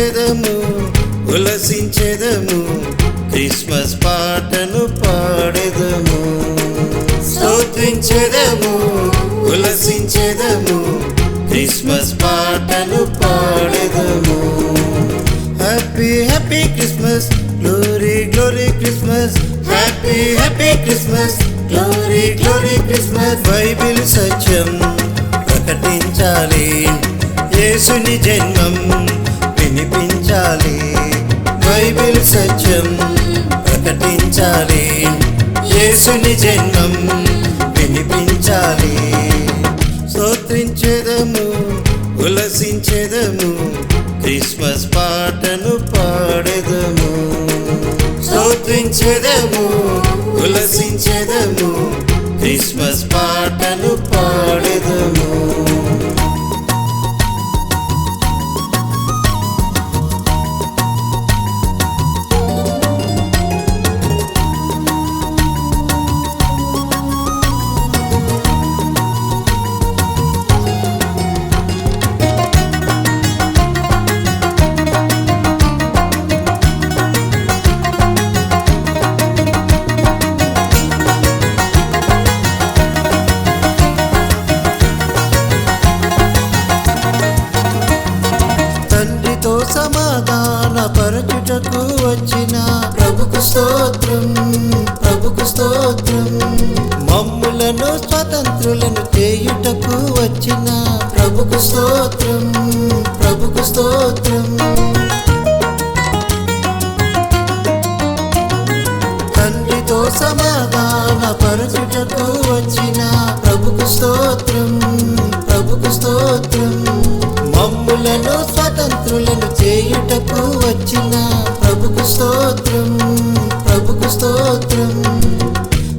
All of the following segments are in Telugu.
స్తుతించెదము ఉల్లసించెదము క్రిస్మస్ పాటను పాడెదము స్తుతించెదము ఉల్లసించెదము క్రిస్మస్ పాటను పాడెదము happy happy Christmas glory glory Christmas happy happy Christmas glory glory Christmas Bible సత్యం ప్రకటించాలి యేసుని జన్మం వినిపించాలి బైబిల్ సత్యం ప్రకటించాలి యేసుని జన్మం వినిపించాలి స్తోత్రించెదము ఉల్లసించెదము క్రిస్మస్ పాటను పాడెదము స్తోత్రించెదము ఉల్లసించెదము క్రిస్మస్ పాటను పాడెదము సమాధాన పరచుటకు వచ్చిన ప్రభుకు స్తోత్రం ప్రభుకు స్తోత్రం మమ్ములను స్వతంత్రులను చేయుటకు వచ్చిన ప్రభుకు స్తోత్రం ప్రభుకు స్తోత్రం తండ్రితో సమాధాన పరచుటకు వచ్చిన ప్రభుకు స్తోత్రం ప్రభుకు స్తోత్రం మమ్ములను స్వతంత్రులను చేయుటకు వచ్చిన ప్రభుకు స్తోత్రం ప్రభుకు స్తోత్రం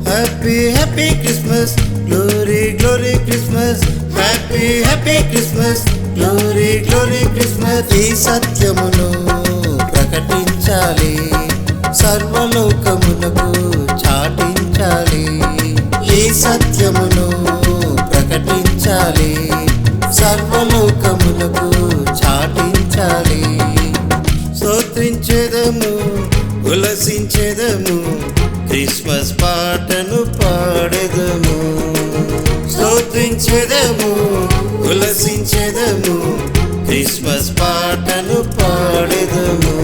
happy happy Christmas glory glory Christmas happy happy Christmas glory glory Christmas ఈ సత్యమును ప్రకటించాలి సర్వలోకమునకు చాటించాలి ఈ సత్యమును ప్రకటించాలి సర్వలోకములకు చాటించాలి స్తోత్రించెదము ఉల్లసించెదము క్రిస్మస్ పాటను పాడెదము స్తోత్రించెదము ఉల్లసించెదము క్రిస్మస్ పాటను పాడెదము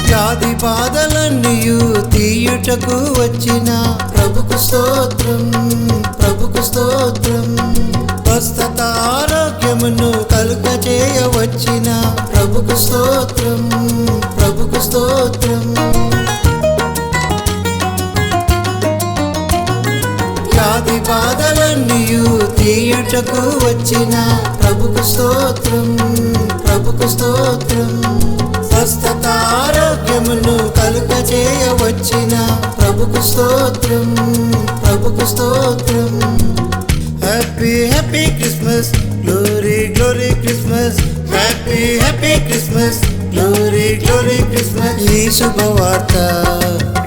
వ్యాధి బాధలన్నీయు తీయుటకు వచ్చిన ప్రభుకు స్తోత్రం ప్రభుకు స్తోత్రం స్వస్థత ఆరోగ్యమును కలుగజేయ వచ్చిన ప్రభుకు స్తోత్రం ప్రభుకు స్తోత్రం వ్యాధి బాధలన్నీయు తీయుటకు వచ్చిన ప్రభుకు స్తోత్రం ప్రభుకు స్తోత్రం స్వస్థత ఆరోగ్యమును కలుగజేయ వచ్చిన ప్రభుకు స్తోత్రం ప్రభుకు స్తోత్రం happy happy Christmas glory glory Christmas happy happy Christmas glory glory Christmas ఈ శుభవార్త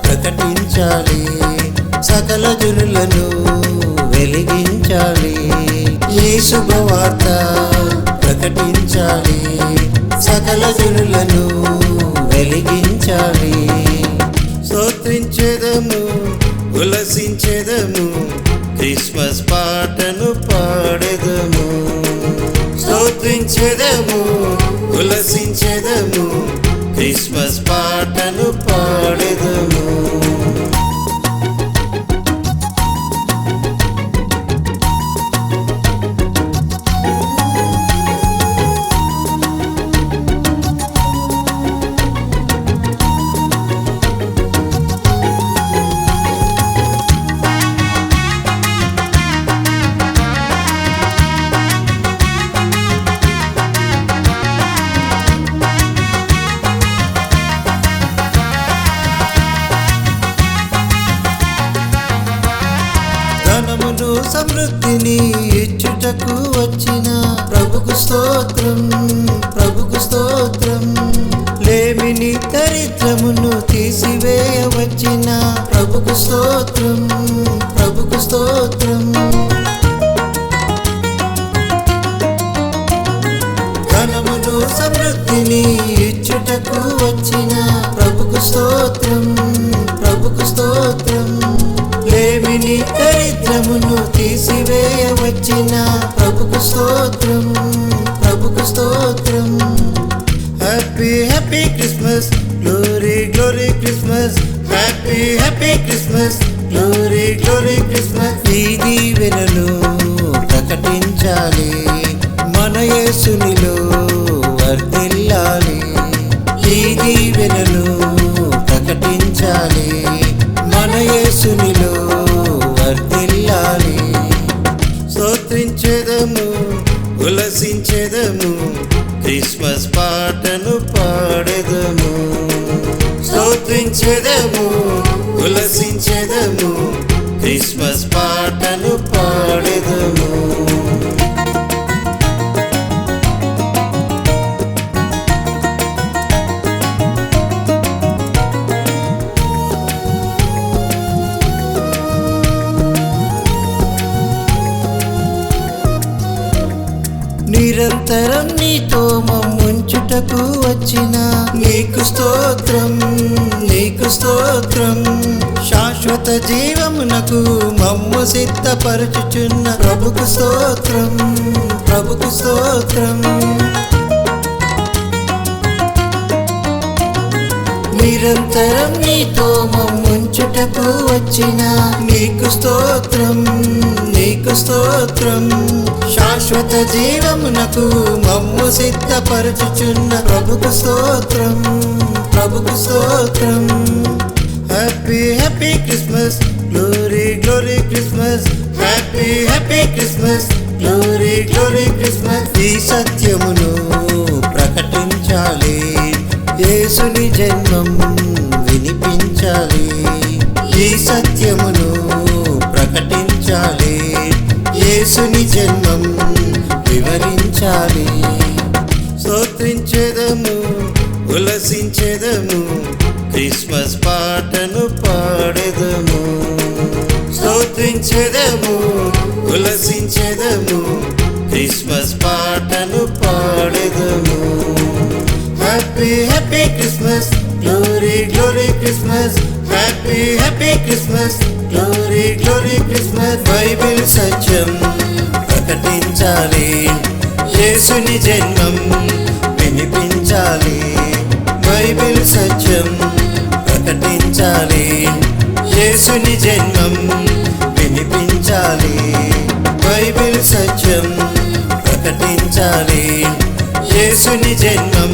ప్రకటించాలి సకల జనులను వెలిగించాలి ఈ శుభవార్త ప్రకటించాలి సకల జనులను వెలిగించాలి స్తోత్రించెదము ఉల్లసించెదము క్రిస్మస్ పాటను పాడెదము స్తోత్రించెదము ఉల్లసించెదము క్రిస్మస్ పాటను పాడెదము సమృద్ధిని ఇచ్చుటకు వచ్చిన ప్రభు ప్రభుకు స్తోత్రం, ప్రభుకు స్తోత్రం. లేమిని దరిద్రమును తీసివేయవచ్చిన ప్రభుకు స్తోత్రం, ప్రభుకు స్తోత్రం. ధనమును సమృద్ధిని ఇచ్చుటకు వచ్చిన ప్రభుకు స్తోత్రం, ప్రభుకు స్తోత్రం. లేమిని దరిద్రమును తీసివేయవచ్చిన ప్రభుకు స్తోత్రం, ప్రభుకు స్తోత్రం. Happy happy Christmas, glory glory Christmas. Happy happy Christmas, glory glory Christmas. ఈ దీవెనలు ప్రకటించాలి, మన యేసునిలో వర్ధిల్లాలి. ఈ దీవెనలు ప్రకటించాలి, మన యేసునిలో వర్ధిల్లాలి. స్తోత్రించెదము, ఉల్లసించెదము, క్రిస్మస్ పాటను పాడెదము. స్తోత్రించెదము, ఉల్లసించెదము, క్రిస్మస్ పాటను పాడెదము. నిరంతరం నీతో మమ్ముంచుటకు వచ్చిన నీకు స్తోత్రం, నీకు స్తోత్రం. శాశ్వత జీవమునకు మమ్ము సిద్ధపరచుచున్న ప్రభుకు స్తోత్రం, ప్రభుకు స్తోత్రం. నిరంతరం నీతో మమ్ముంచుటకు వచ్చిన నీకు స్తోత్రం, నీకు స్తోత్రం. శాశ్వత జీవమునకు మమ్ము సిద్ధపరచుచున్న ప్రభుకు స్తోత్రం, ప్రభుకు స్తోత్రం. Happy happy Christmas, glory glory Christmas. Happy happy Christmas, glory glory Christmas. ఈ సత్యమును ప్రకటించాలి, యేసుని జన్మం వినిపించాలి. ఈ సత్యమును ప్రకటించాలి, యేసుని జన్మం వివరించాలి. స్తోత్రించెదము, ఉల్లసించెదము, క్రిస్మస్ పాటను పాడెదము. స్తోత్రించెదము, ఉల్లసించెదము, క్రిస్మస్ పాటను పాడెదము. Happy happy Christmas, glory glory Christmas. Happy happy Christmas, glory glory Christmas. Bible సత్యం ప్రకటించాలి, యేసుని జన్మం వినిపించాలి. బైబిల్ సత్యం ప్రకటించాలి, యేసుని జన్మం వినిపించాలి. బైబిల్ సత్యం ప్రకటించాలి, యేసుని జన్మం